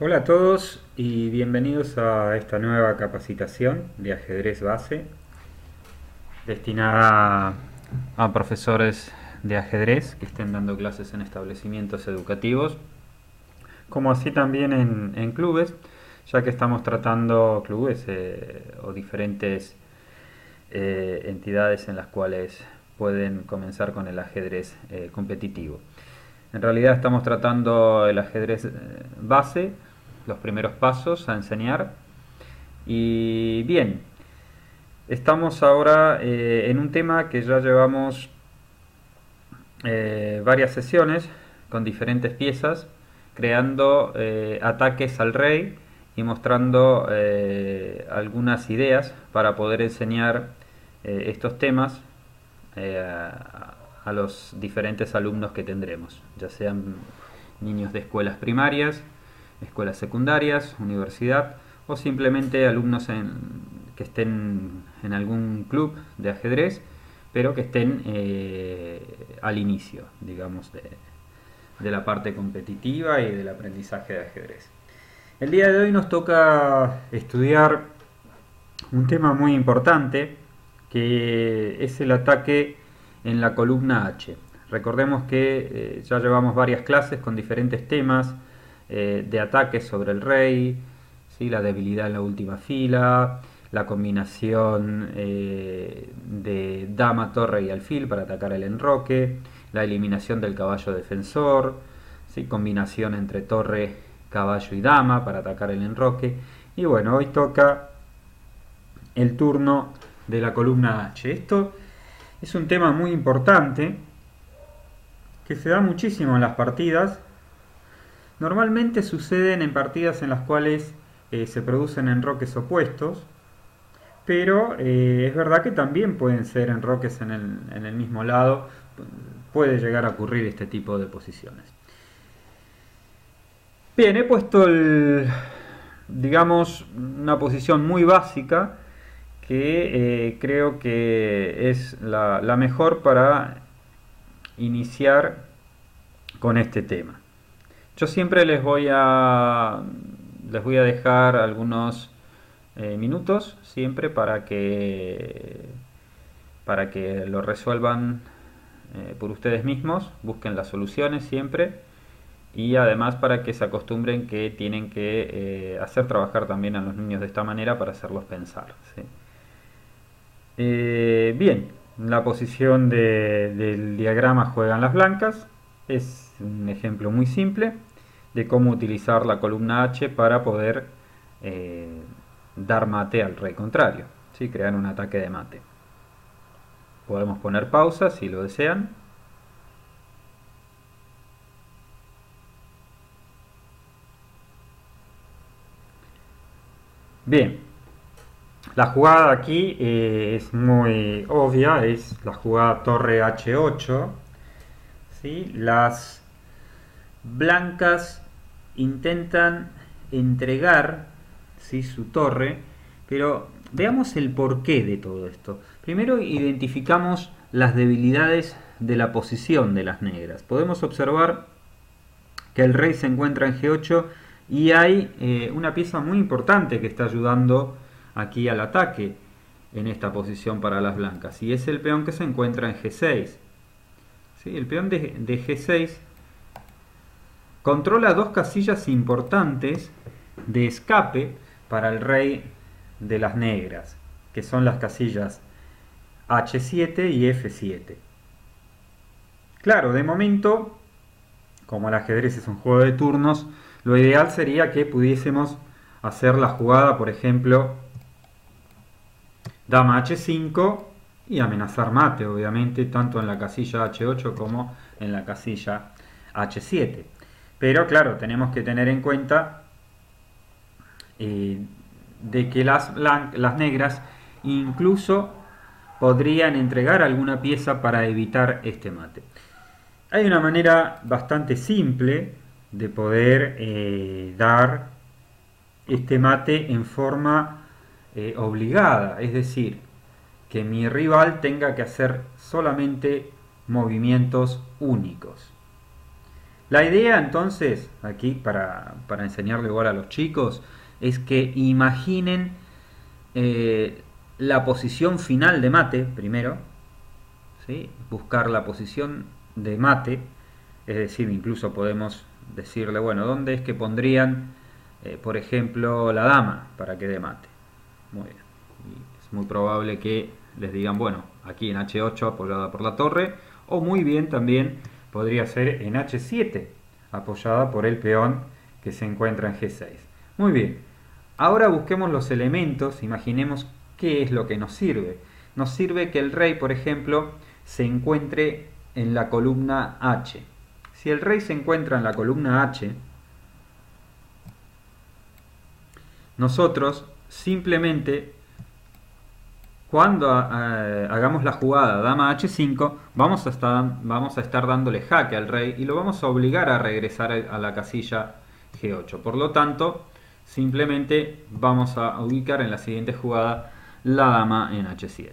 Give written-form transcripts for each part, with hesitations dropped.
Hola a todos y bienvenidos a esta nueva capacitación de ajedrez base destinada a profesores de ajedrez que estén dando clases en establecimientos educativos, como así también en clubes, ya que estamos tratando clubes o diferentes entidades en las cuales pueden comenzar con el ajedrez competitivo. En realidad estamos tratando el ajedrez base, los primeros pasos a enseñar. Y bien, estamos ahora en un tema que ya llevamos varias sesiones con diferentes piezas, creando ataques al rey y mostrando algunas ideas para poder enseñar estos temas a los diferentes alumnos que tendremos, ya sean niños de escuelas primarias, escuelas secundarias, universidad o simplemente alumnos que estén en algún club de ajedrez, pero que estén al inicio, digamos, de la parte competitiva y del aprendizaje de ajedrez. El día de hoy nos toca estudiar un tema muy importante, que es el ataque en la columna H. Recordemos que ya llevamos varias clases con diferentes temas de ataques sobre el rey, ¿sí? La debilidad en la última fila, la combinación de dama, torre y alfil para atacar el enroque, la eliminación del caballo defensor, ¿sí? Combinación entre torre, caballo y dama para atacar el enroque. Y bueno, hoy toca el turno de la columna H. Esto es un tema muy importante que se da muchísimo en las partidas. Normalmente suceden en partidas en las cuales se producen enroques opuestos, pero es verdad que también pueden ser enroques en el mismo lado. Puede llegar a ocurrir este tipo de posiciones. Bien, he puesto digamos, una posición muy básica que creo que es la mejor para iniciar con este tema. Yo siempre les voy a dejar algunos minutos siempre para que lo resuelvan por ustedes mismos, busquen las soluciones siempre y además para que se acostumbren que tienen que hacer trabajar también a los niños de esta manera para hacerlos pensar, ¿sí? Bien, la posición del diagrama juegan las blancas. Es un ejemplo muy simple de cómo utilizar la columna H para poder dar mate al rey contrario, ¿sí? Crear un ataque de mate. Podemos poner pausa si lo desean. Bien, la jugada aquí es muy obvia, es la jugada torre H8. ¿Sí? Las blancas intentan entregar, ¿sí?, su torre, pero veamos el porqué de todo esto. Primero identificamos las debilidades de la posición de las negras. Podemos observar que el rey se encuentra en G8 y hay una pieza muy importante que está ayudando aquí al ataque en esta posición para las blancas, y es el peón que se encuentra en G6. ¿Sí? El peón de G6 controla dos casillas importantes de escape para el rey de las negras, que son las casillas H7 y F7. Claro, de momento, como el ajedrez es un juego de turnos, lo ideal sería que pudiésemos hacer la jugada, por ejemplo, dama H5 y amenazar mate, obviamente, tanto en la casilla H8 como en la casilla H7. Pero claro, tenemos que tener en cuenta de que las negras incluso podrían entregar alguna pieza para evitar este mate. Hay una manera bastante simple de poder dar este mate en forma obligada, es decir, que mi rival tenga que hacer solamente movimientos únicos. La idea entonces, aquí para enseñarle igual a los chicos, es que imaginen la posición final de mate primero, ¿sí? Buscar la posición de mate, es decir, incluso podemos decirle, bueno, ¿dónde es que pondrían, por ejemplo, la dama para que dé mate? Muy bien. Y es muy probable que les digan, bueno, aquí en H8 apoyada por la torre, o muy bien también podría ser en H7 apoyada por el peón que se encuentra en G6. Muy bien. Ahora busquemos los elementos, imaginemos qué es lo que nos sirve. Nos sirve que el rey, por ejemplo, se encuentre en la columna H. Si el rey se encuentra en la columna H, nosotros simplemente cuando hagamos la jugada dama H5 vamos a estar dándole jaque al rey y lo vamos a obligar a regresar a la casilla G8. Por lo tanto, simplemente vamos a ubicar en la siguiente jugada la dama en H7.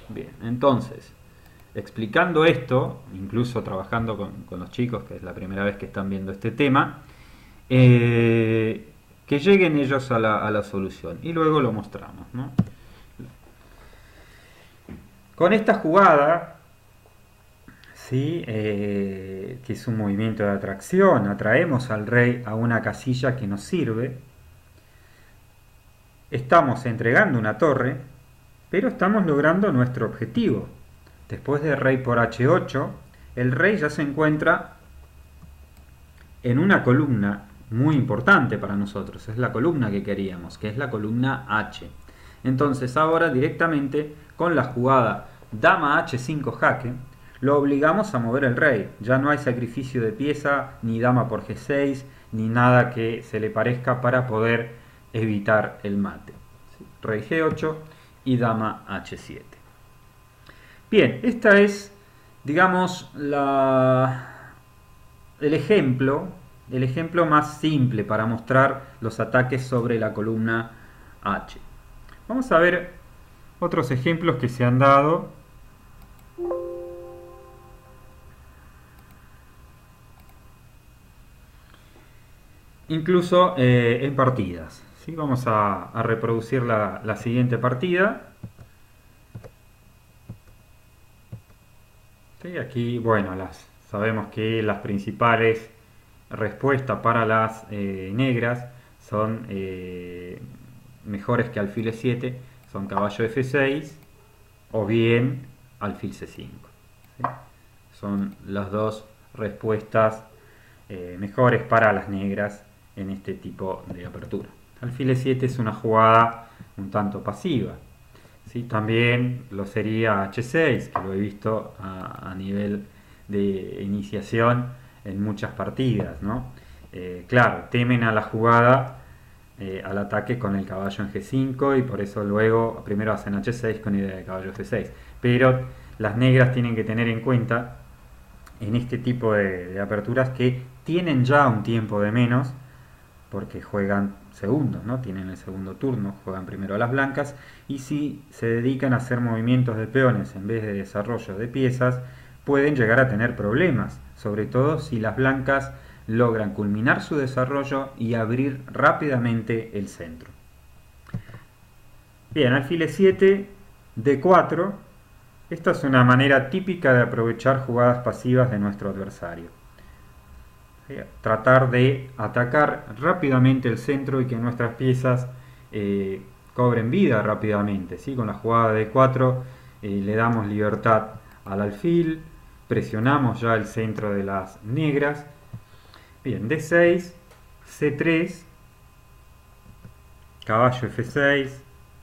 Bien, entonces, explicando esto, incluso trabajando con los chicos, que es la primera vez que están viendo este tema, que lleguen ellos a la solución y luego lo mostramos, ¿no? Con esta jugada, ¿sí? Que es un movimiento de atracción, atraemos al rey a una casilla que nos sirve, estamos entregando una torre, pero estamos logrando nuestro objetivo. Después de rey por H8, el rey ya se encuentra en una columna muy importante para nosotros, es la columna que queríamos, que es la columna H. Entonces ahora directamente con la jugada dama H5 jaque, lo obligamos a mover el rey. Ya no hay sacrificio de pieza, ni dama por G6, ni nada que se le parezca para poder evitar el mate. Rey G8 y dama H7. Bien, esta es, digamos, el ejemplo más simple para mostrar los ataques sobre la columna H. Vamos a ver otros ejemplos que se han dado. Incluso en partidas. ¿Sí? Vamos a reproducir la siguiente partida. ¿Sí? Aquí, bueno, sabemos que las principales respuestas para las negras son mejores que alfil E7, son caballo F6 o bien alfil C5. ¿Sí? Son las dos respuestas mejores para las negras en este tipo de apertura. Alfil E7 es una jugada un tanto pasiva. ¿Sí? También lo sería H6, que lo he visto a nivel de iniciación en muchas partidas, ¿no? Claro, temen a la jugada, al ataque con el caballo en G5 y por eso luego primero hacen H6 con idea de caballo F6. Pero las negras tienen que tener en cuenta en este tipo de aperturas que tienen ya un tiempo de menos porque juegan segundos, ¿no? Tienen el segundo turno, juegan primero a las blancas y si se dedican a hacer movimientos de peones en vez de desarrollo de piezas pueden llegar a tener problemas, sobre todo si las blancas logran culminar su desarrollo y abrir rápidamente el centro. Bien, alfil E7, D4. Esta es una manera típica de aprovechar jugadas pasivas de nuestro adversario. Tratar de atacar rápidamente el centro y que nuestras piezas cobren vida rápidamente. ¿Sí? Con la jugada de D4 le damos libertad al alfil, presionamos ya el centro de las negras. Bien, D6, C3, caballo F6,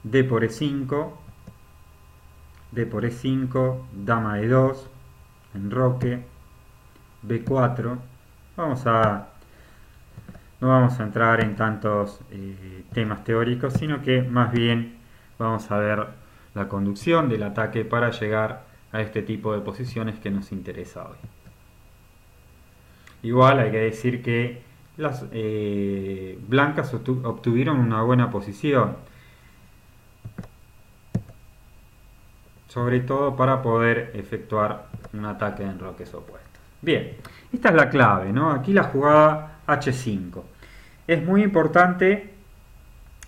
D por E5, D por E5, dama E2, enroque, B4. No vamos a entrar en tantos temas teóricos, sino que más bien vamos a ver la conducción del ataque para llegar a este tipo de posiciones que nos interesa hoy. Igual hay que decir que las blancas obtuvieron una buena posición, sobre todo para poder efectuar un ataque en enroques opuestos. Bien, Esta es la clave, ¿no? Aquí la jugada H5. Es muy importante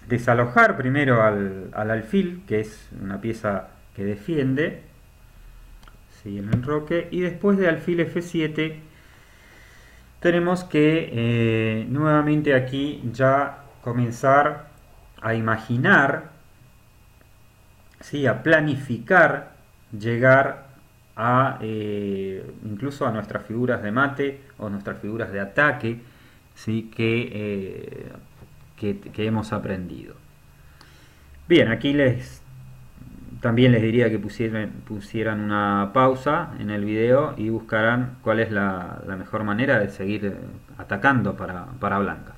desalojar primero al alfil, que es una pieza que defiende, ¿sí? El enroque, y después de alfil F7 tenemos que nuevamente aquí ya comenzar a imaginar, ¿sí? A planificar, llegar a incluso a nuestras figuras de mate o nuestras figuras de ataque, ¿sí? Que hemos aprendido. Bien, aquí también les diría que pusieran una pausa en el video y buscaran cuál es la mejor manera de seguir atacando para blancas.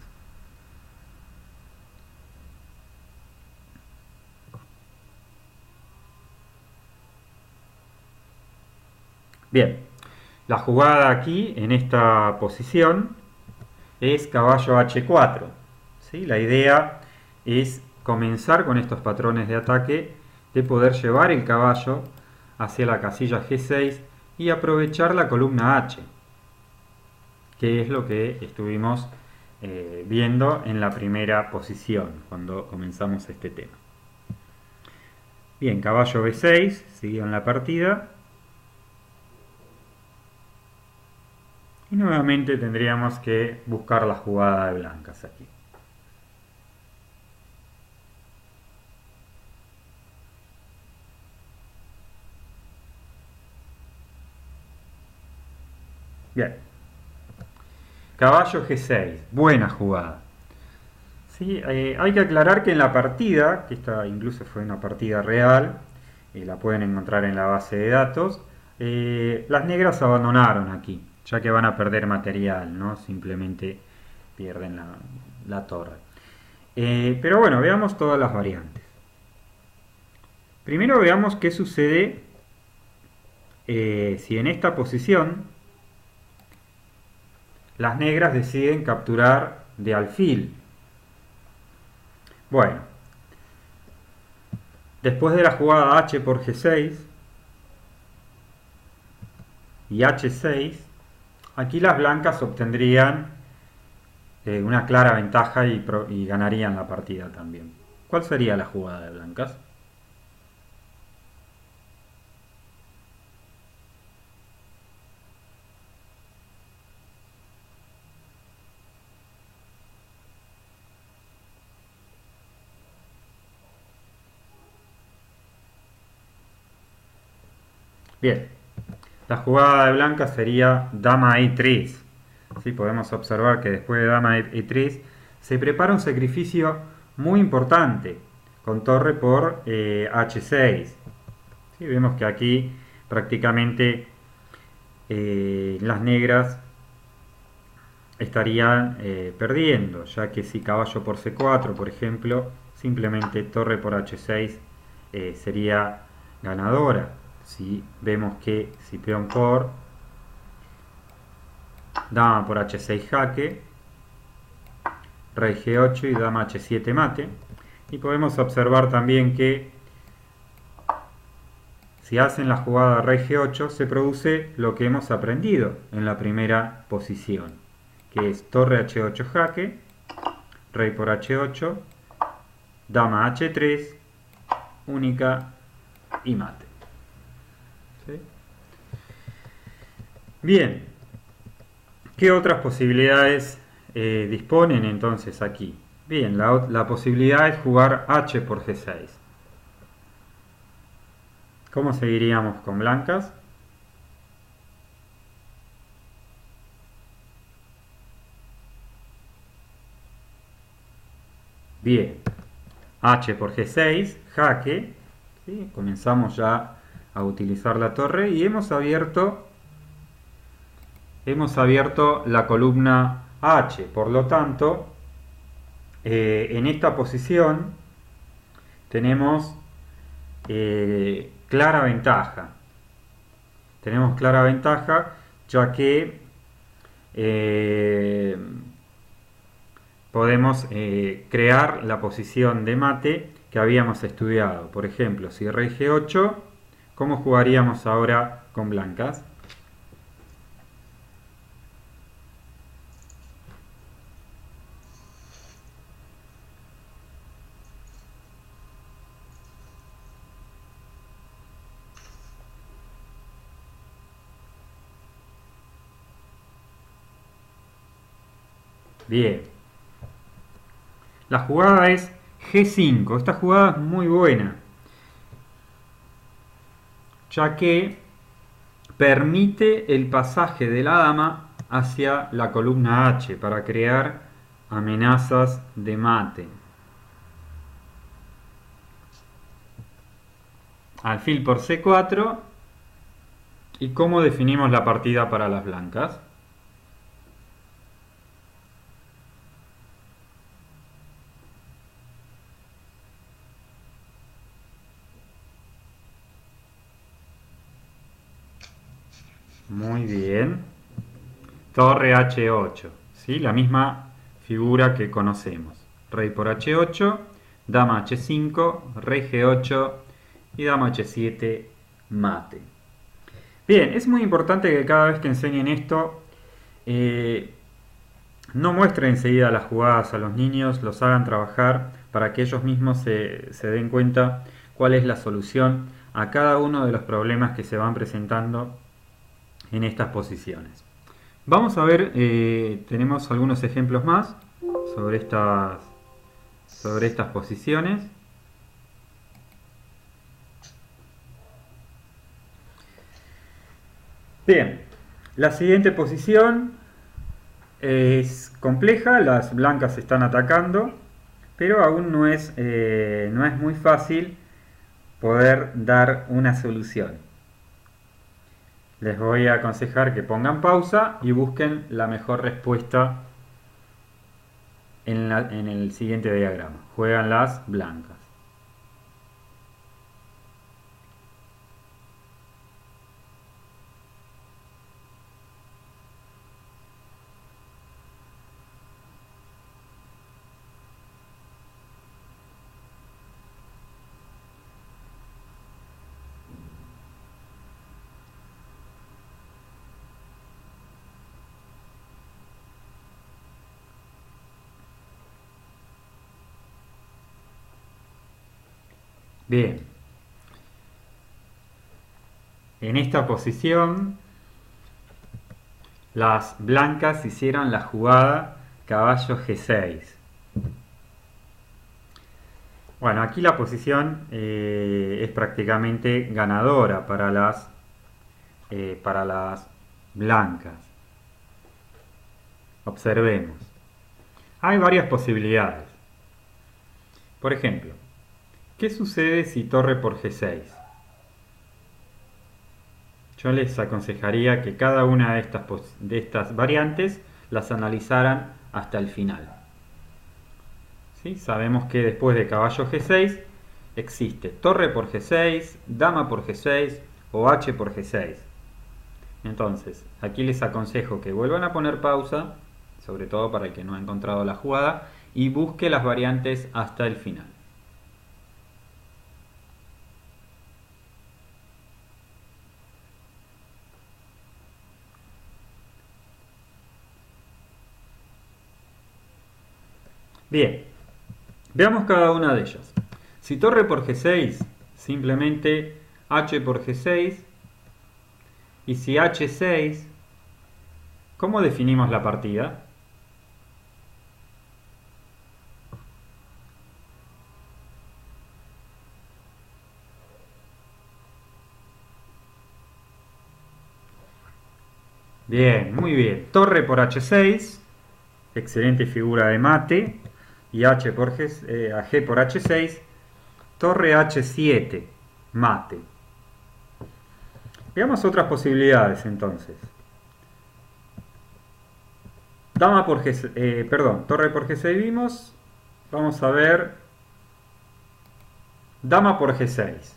Bien, la jugada aquí en esta posición es caballo H4. ¿Sí? La idea es comenzar con estos patrones de ataque de poder llevar el caballo hacia la casilla G6 y aprovechar la columna H, que es lo que estuvimos viendo en la primera posición cuando comenzamos este tema. Bien, caballo B6, siguió en la partida. Y nuevamente tendríamos que buscar la jugada de blancas aquí. Bien. Caballo G6, buena jugada. Sí, hay que aclarar que en la partida, que esta incluso fue una partida real, la pueden encontrar en la base de datos, las negras abandonaron aquí, ya que van a perder material, ¿no? Simplemente pierden la torre. Pero bueno, veamos todas las variantes. Primero veamos qué sucede si en esta posición las negras deciden capturar de alfil. Bueno, después de la jugada H por G6 y H6, aquí las blancas obtendrían una clara ventaja y ganarían la partida también. ¿Cuál sería la jugada de blancas? Bien, la jugada de blancas sería dama E3. ¿Sí? Podemos observar que después de dama E3 se prepara un sacrificio muy importante con torre por H6. ¿Sí? Vemos que aquí prácticamente las negras estarían perdiendo, ya que si caballo por C4, por ejemplo, simplemente torre por H6 sería ganadora. Si vemos que si peón por dama por H6 jaque, rey G8 y dama H7 mate. Y podemos observar también que si hacen la jugada rey G8 se produce lo que hemos aprendido en la primera posición, que es torre H8 jaque, rey por H8, dama H3, única y mate. ¿Sí? Bien, ¿qué otras posibilidades disponen entonces aquí? Bien, la posibilidad es jugar H por G6. ¿Cómo seguiríamos con blancas? Bien, H por G6, jaque, ¿sí? Comenzamos ya a utilizar la torre y hemos abierto la columna H, por lo tanto, en esta posición tenemos clara ventaja. Tenemos clara ventaja ya que podemos crear la posición de mate que habíamos estudiado. Por ejemplo, si rey G8, ¿cómo jugaríamos ahora con blancas? Bien. La jugada es G5. Esta jugada es muy buena, ya que permite el pasaje de la dama hacia la columna H para crear amenazas de mate. Alfil por C4. ¿Y cómo definimos la partida para las blancas? Muy bien. Torre H8. ¿Sí? La misma figura que conocemos. Rey por H8, dama H5, rey G8 y dama H7 mate. Bien, es muy importante que cada vez que enseñen esto no muestren enseguida las jugadas a los niños, los hagan trabajar para que ellos mismos se den cuenta cuál es la solución a cada uno de los problemas que se van presentando en estas posiciones. Vamos a ver, tenemos algunos ejemplos más sobre estas posiciones. Bien, la siguiente posición es compleja, las blancas están atacando, pero aún no es muy fácil poder dar una solución. Les voy a aconsejar que pongan pausa y busquen la mejor respuesta en el siguiente diagrama. Juegan las blancas. Bien, en esta posición las blancas hicieron la jugada caballo G6. Bueno, aquí la posición es prácticamente ganadora para las blancas. Observemos. Hay varias posibilidades. Por ejemplo, ¿qué sucede si torre por G6? Yo les aconsejaría que cada una de estas variantes las analizaran hasta el final. ¿Sí? Sabemos que después de caballo G6 existe torre por G6, dama por G6 o H por G6. Entonces, aquí les aconsejo que vuelvan a poner pausa, sobre todo para el que no ha encontrado la jugada, y busque las variantes hasta el final. Bien, veamos cada una de ellas. Si torre por G6, simplemente H por G6. Y si H6, ¿cómo definimos la partida? Bien, muy bien. Torre por H6, excelente figura de mate. Y G por H6, torre H7, mate. Veamos otras posibilidades entonces. Torre por G6 vimos. Vamos a ver dama por G6.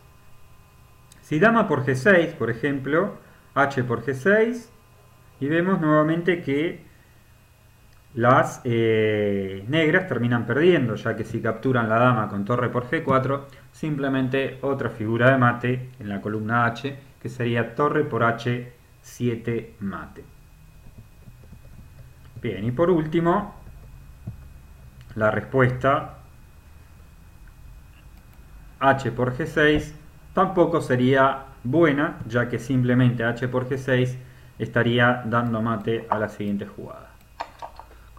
Si dama por G6, por ejemplo, H por G6, y vemos nuevamente que las negras terminan perdiendo, ya que si capturan la dama con torre por G4, simplemente otra figura de mate en la columna H, que sería torre por H7 mate. Bien, y por último, la respuesta H por G6 tampoco sería buena, ya que simplemente H por G6 estaría dando mate a la siguiente jugada.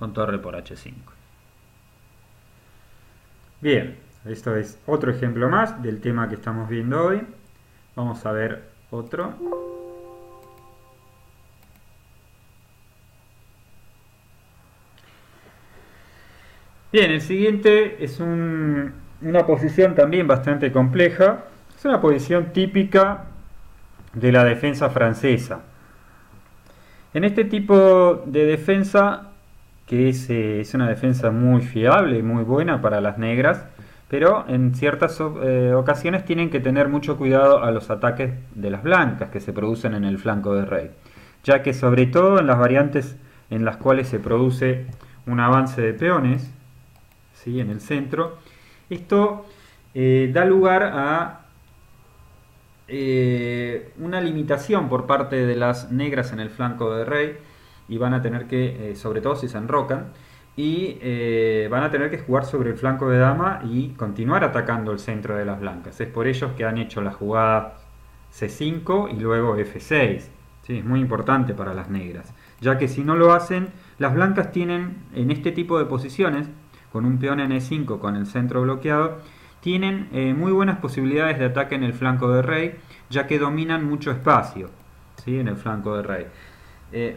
con torre por h5. Bien, esto es otro ejemplo más del tema que estamos viendo hoy. Vamos a ver otro. Bien, el siguiente es una posición también bastante compleja. Es una posición típica de la defensa francesa. En este tipo de defensa, que es una defensa muy fiable y muy buena para las negras, pero en ciertas ocasiones tienen que tener mucho cuidado a los ataques de las blancas que se producen en el flanco de rey, ya que sobre todo en las variantes en las cuales se produce un avance de peones, ¿sí?, en el centro, esto da lugar a una limitación por parte de las negras en el flanco de rey, y van a tener que, sobre todo si se enrocan, y van a tener que jugar sobre el flanco de dama y continuar atacando el centro de las blancas. Es por ello que han hecho la jugada C5 y luego F6. ¿Sí? Es muy importante para las negras, ya que si no lo hacen, las blancas tienen en este tipo de posiciones, con un peón en E5 con el centro bloqueado, tienen muy buenas posibilidades de ataque en el flanco de rey, ya que dominan mucho espacio, ¿sí?, en el flanco de rey.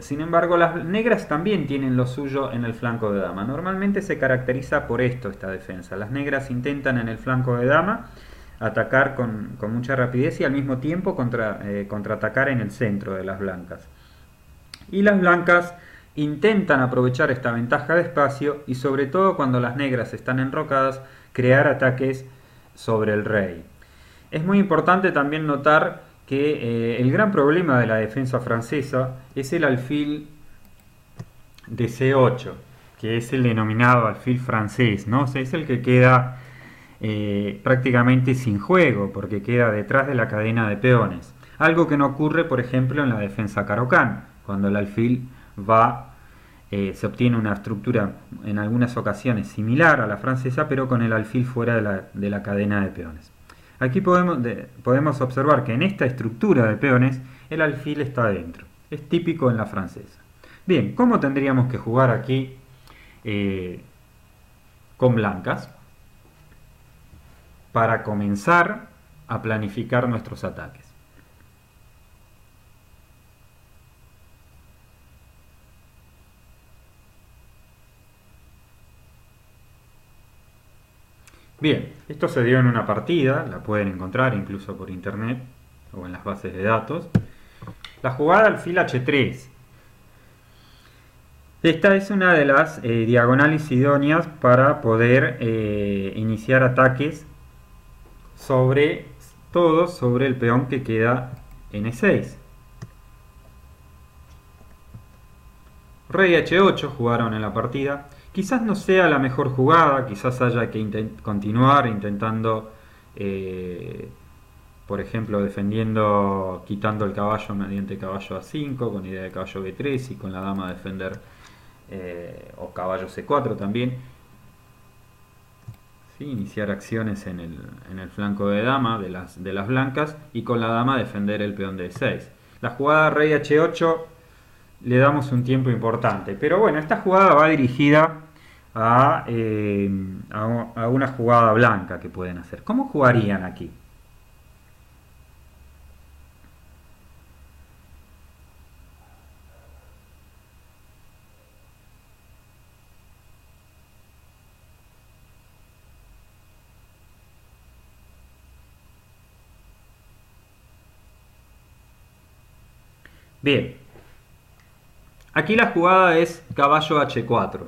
Sin embargo, las negras también tienen lo suyo en el flanco de dama. Normalmente se caracteriza por esto esta defensa. Las negras intentan en el flanco de dama atacar con mucha rapidez y al mismo tiempo contraatacar en el centro de las blancas. Y las blancas intentan aprovechar esta ventaja de espacio y, sobre todo cuando las negras están enrocadas, crear ataques sobre el rey. Es muy importante también notar que el gran problema de la defensa francesa es el alfil de C8, que es el denominado alfil francés, ¿no? O sea, es el que queda prácticamente sin juego, porque queda detrás de la cadena de peones. Algo que no ocurre, por ejemplo, en la defensa Caro-Kann, cuando el alfil se obtiene una estructura en algunas ocasiones similar a la francesa, pero con el alfil fuera de la cadena de peones. Aquí podemos observar que en esta estructura de peones el alfil está dentro. Es típico en la francesa. Bien, ¿cómo tendríamos que jugar aquí con blancas para comenzar a planificar nuestros ataques? Bien, esto se dio en una partida, la pueden encontrar incluso por internet o en las bases de datos. La jugada alfil h3. Esta es una de las diagonales idóneas para poder iniciar ataques sobre el peón que queda en e6. Rey h8 jugaron en la partida. Quizás no sea la mejor jugada, quizás haya que continuar intentando, por ejemplo, defendiendo, quitando el caballo mediante caballo a5, con idea de caballo b3 y con la dama defender, o caballo c4 también. ¿Sí? Iniciar acciones en el flanco de dama de las blancas y con la dama defender el peón de e6. La jugada rey h8 le damos un tiempo importante, pero bueno, esta jugada va dirigida a una jugada blanca que pueden hacer. ¿Cómo jugarían aquí? Bien, aquí la jugada es caballo h4.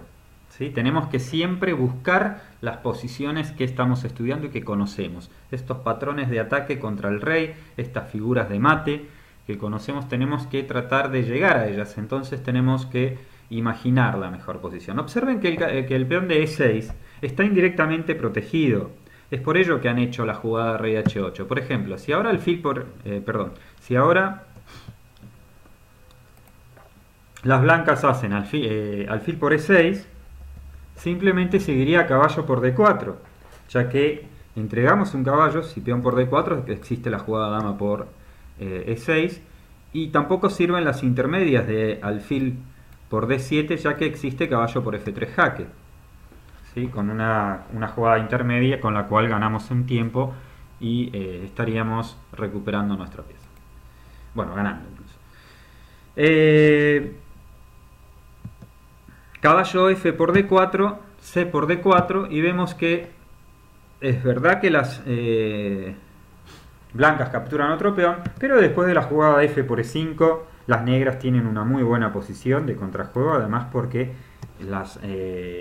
¿Sí? Tenemos que siempre buscar las posiciones que estamos estudiando y que conocemos. Estos patrones de ataque contra el rey, estas figuras de mate que conocemos, tenemos que tratar de llegar a ellas. Entonces tenemos que imaginar la mejor posición. Observen que el peón de e6 está indirectamente protegido. Es por ello que han hecho la jugada rey h8. Por ejemplo, si ahora si ahora las blancas hacen alfil por e6, simplemente seguiría caballo por d4, ya que entregamos un caballo. Si peón por d4, existe la jugada dama por e6, y tampoco sirven las intermedias de alfil por D7, ya que existe caballo por F3 jaque, ¿sí? Con una jugada intermedia con la cual ganamos en tiempo y estaríamos recuperando nuestra pieza. Bueno, ganando incluso. Caballo F por D4, C por D4, y vemos que es verdad que las blancas capturan otro peón, pero después de la jugada F por E5, las negras tienen una muy buena posición de contrajuego, además porque las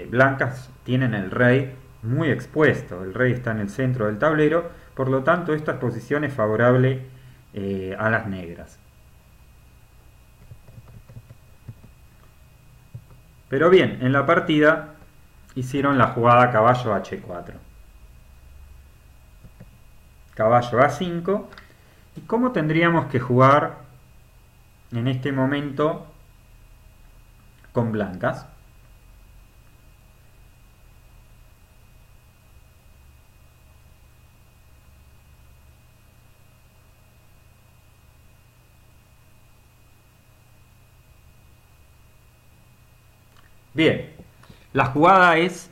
blancas tienen el rey muy expuesto, el rey está en el centro del tablero, por lo tanto esta posición es favorable a las negras. Pero bien, en la partida hicieron la jugada caballo H4. Caballo A5. ¿Y cómo tendríamos que jugar en este momento con blancas? Bien, la jugada es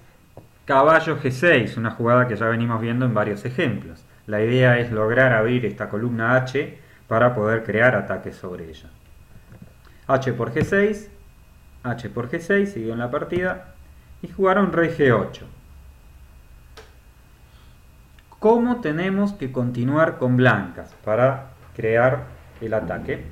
caballo G6, una jugada que ya venimos viendo en varios ejemplos. La idea es lograr abrir esta columna H para poder crear ataques sobre ella. H por G6, H por G6, siguió en la partida, y jugaron rey G8. ¿Cómo tenemos que continuar con blancas para crear el ataque?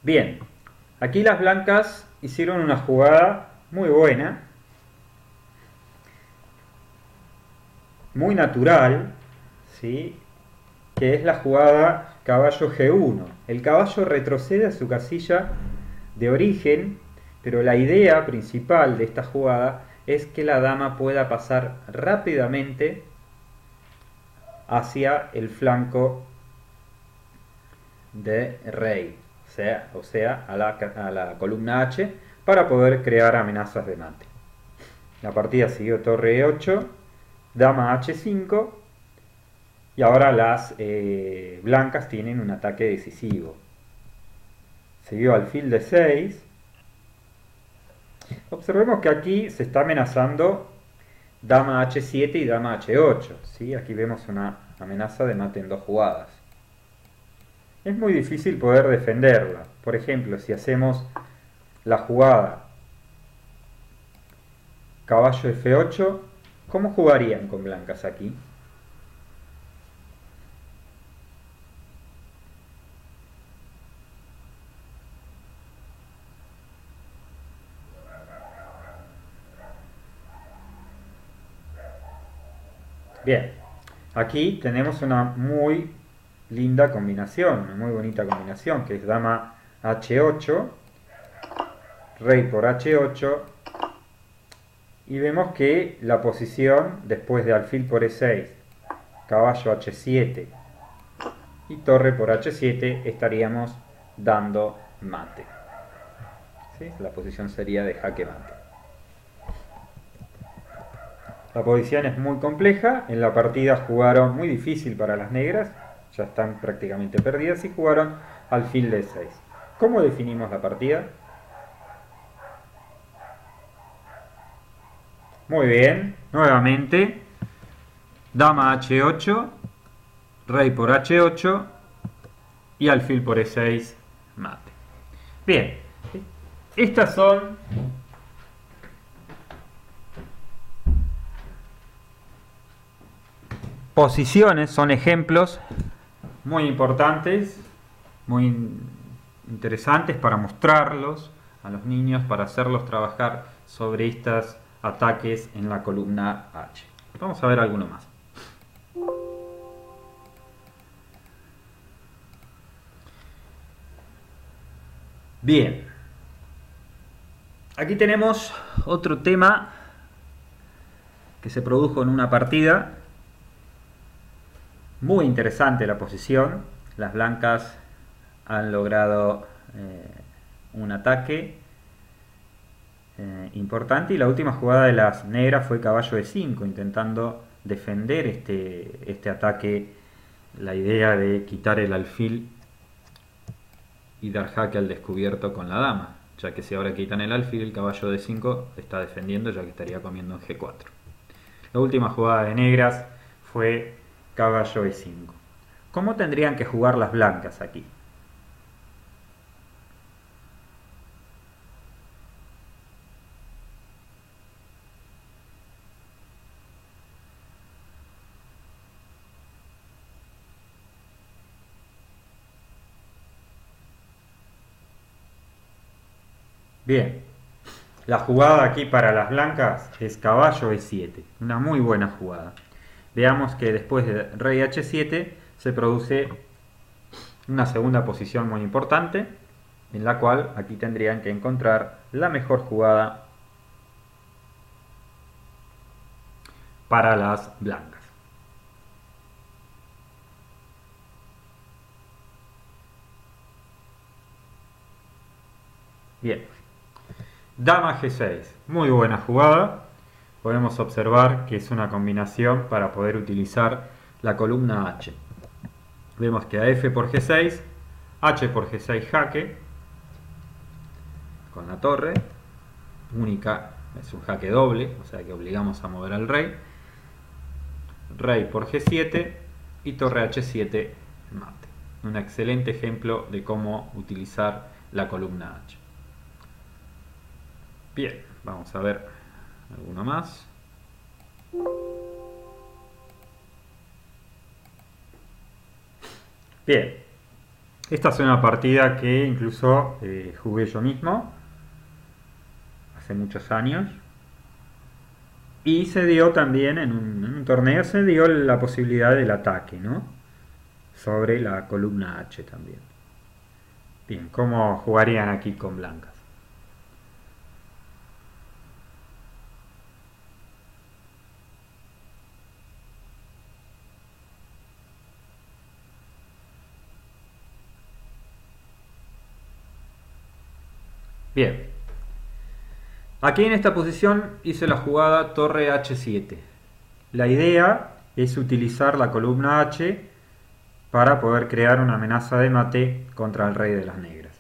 Bien, aquí las blancas hicieron una jugada muy buena, muy natural, ¿sí? Que es la jugada caballo G1. El caballo retrocede a su casilla de origen, pero la idea principal de esta jugada es que la dama pueda pasar rápidamente hacia el flanco de rey, o sea a la columna H, para poder crear amenazas de mate. La partida siguió torre E8, dama H5, y ahora las blancas tienen un ataque decisivo. Siguió alfil D6. Observemos que aquí se está amenazando dama H7 y dama H8, ¿sí? Aquí vemos una amenaza de mate en dos jugadas. Es muy difícil poder defenderla. Por ejemplo, si hacemos la jugada caballo F8, ¿cómo jugarían con blancas aquí? Bien, aquí tenemos una muy linda combinación, una muy bonita combinación, que es dama H8, rey por H8, y vemos que la posición después de alfil por E6, caballo H7 y torre por H7 estaríamos dando mate. ¿Sí? La posición sería de jaque mate. La posición es muy compleja, en la partida jugaron muy difícil para las negras, ya están prácticamente perdidas, y jugaron alfil D6. ¿Cómo definimos la partida? Muy bien, nuevamente, dama H8, rey por H8 y alfil por E6, mate. Bien, estas son posiciones, son ejemplos muy importantes, muy interesantes para mostrarlos a los niños, para hacerlos trabajar sobre estos ataques en la columna H. Vamos a ver alguno más. Bien, aquí tenemos otro tema que se produjo en una partida. Muy interesante la posición. Las blancas han logrado un ataque importante. Y la última jugada de las negras fue caballo de 5, intentando defender este ataque. La idea de quitar el alfil y dar jaque al descubierto con la dama, ya que si ahora quitan el alfil, el caballo de 5 está defendiendo, ya que estaría comiendo en G4. La última jugada de negras fue caballo E5. ¿Cómo tendrían que jugar las blancas aquí? Bien, la jugada aquí para las blancas es caballo E7, una muy buena jugada. Veamos que después de rey H7 se produce una segunda posición muy importante, en la cual aquí tendrían que encontrar la mejor jugada para las blancas. Bien, dama G6, muy buena jugada. Podemos observar que es una combinación para poder utilizar la columna H. Vemos que a F por G6, H por G6 jaque, con la torre, única, es un jaque doble, o sea que obligamos a mover al rey. Rey por G7 y torre H7 mate. Un excelente ejemplo de cómo utilizar la columna H. Bien, vamos a ver alguno más. Bien, esta es una partida que incluso jugué yo mismo hace muchos años. Y se dio también en un torneo, se dio la posibilidad del ataque, ¿no? Sobre la columna H también. Bien, ¿cómo jugarían aquí con blancas? Bien, aquí en esta posición hice la jugada torre H7. La idea es utilizar la columna H para poder crear una amenaza de mate contra el rey de las negras.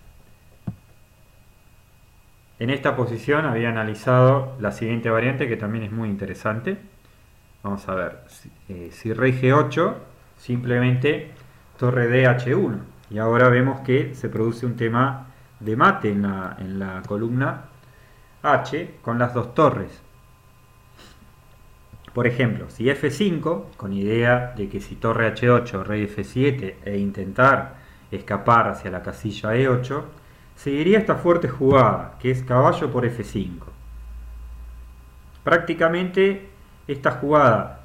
En esta posición había analizado la siguiente variante que también es muy interesante. Vamos a ver, si rey G8, simplemente torre D H1. Y ahora vemos que se produce un tema de mate en la columna H con las dos torres. Por ejemplo, si F5, con idea de que si torre H8, rey F7 e intentar escapar hacia la casilla E8, seguiría esta fuerte jugada, que es caballo por F5. Prácticamente esta jugada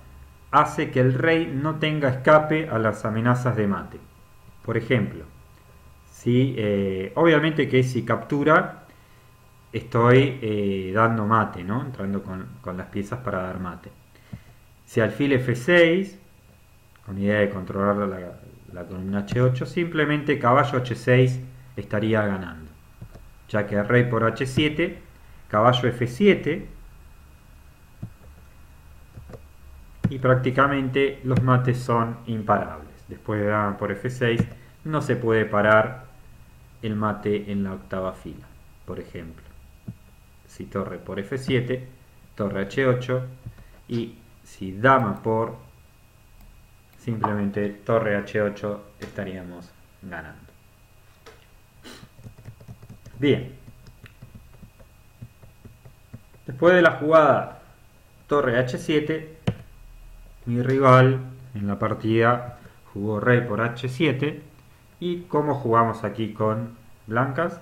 hace que el rey no tenga escape a las amenazas de mate. Por ejemplo, obviamente que si captura estoy dando mate, ¿no? Entrando con las piezas para dar mate. Si alfil F6, con idea de controlar la columna H8, simplemente caballo H6 estaría ganando, ya que rey por H7, caballo F7, y prácticamente los mates son imparables. Después de dama por F6 no se puede parar el mate en la octava fila. Por ejemplo, si torre por F7, torre H8, y si dama por simplemente torre H8 estaríamos ganando. Bien, después de la jugada torre H7, mi rival en la partida jugó rey por H7. ¿Y cómo jugamos aquí con blancas?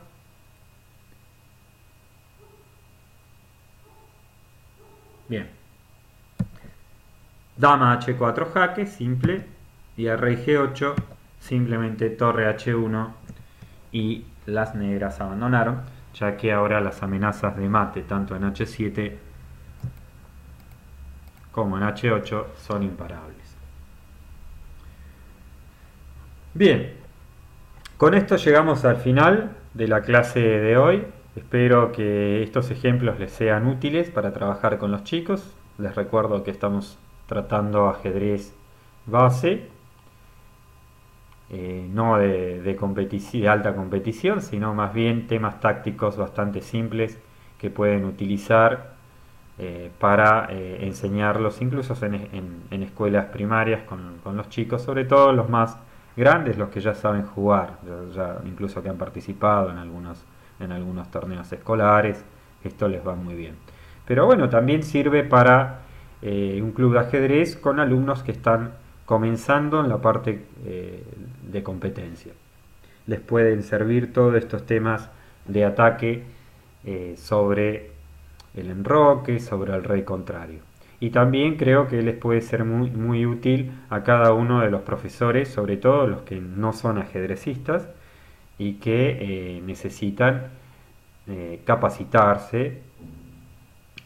Bien, dama H4 jaque, simple, y a rey G8 simplemente torre H1 y las negras abandonaron, ya que ahora las amenazas de mate tanto en H7 como en H8 son imparables. Bien, con esto llegamos al final de la clase de hoy. Espero que estos ejemplos les sean útiles para trabajar con los chicos. Les recuerdo que estamos tratando ajedrez base, no de alta competición, sino más bien temas tácticos bastante simples que pueden utilizar para enseñarlos incluso en escuelas primarias con los chicos, sobre todo los más grandes, los que ya saben jugar, incluso que han participado en algunos torneos escolares. Esto les va muy bien. Pero bueno, también sirve para un club de ajedrez con alumnos que están comenzando en la parte de competencia. Les pueden servir todos estos temas de ataque sobre el enroque, sobre el rey contrario. Y también creo que les puede ser muy, muy útil a cada uno de los profesores, sobre todo los que no son ajedrecistas y que necesitan capacitarse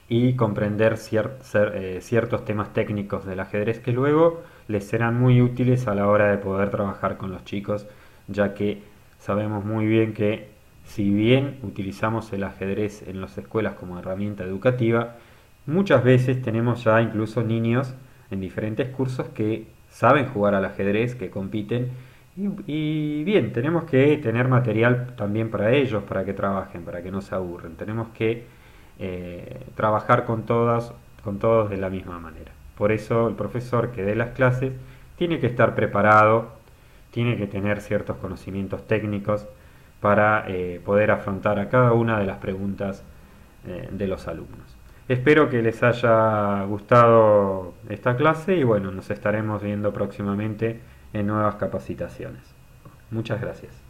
y comprender ciertos temas técnicos del ajedrez que luego les serán muy útiles a la hora de poder trabajar con los chicos, ya que sabemos muy bien que si bien utilizamos el ajedrez en las escuelas como herramienta educativa, muchas veces tenemos ya incluso niños en diferentes cursos que saben jugar al ajedrez, que compiten, y bien, tenemos que tener material también para ellos, para que trabajen, para que no se aburren. Tenemos que trabajar con todos de la misma manera. Por eso el profesor que dé las clases tiene que estar preparado, tiene que tener ciertos conocimientos técnicos para poder afrontar a cada una de las preguntas de los alumnos. Espero que les haya gustado esta clase y bueno, nos estaremos viendo próximamente en nuevas capacitaciones. Muchas gracias.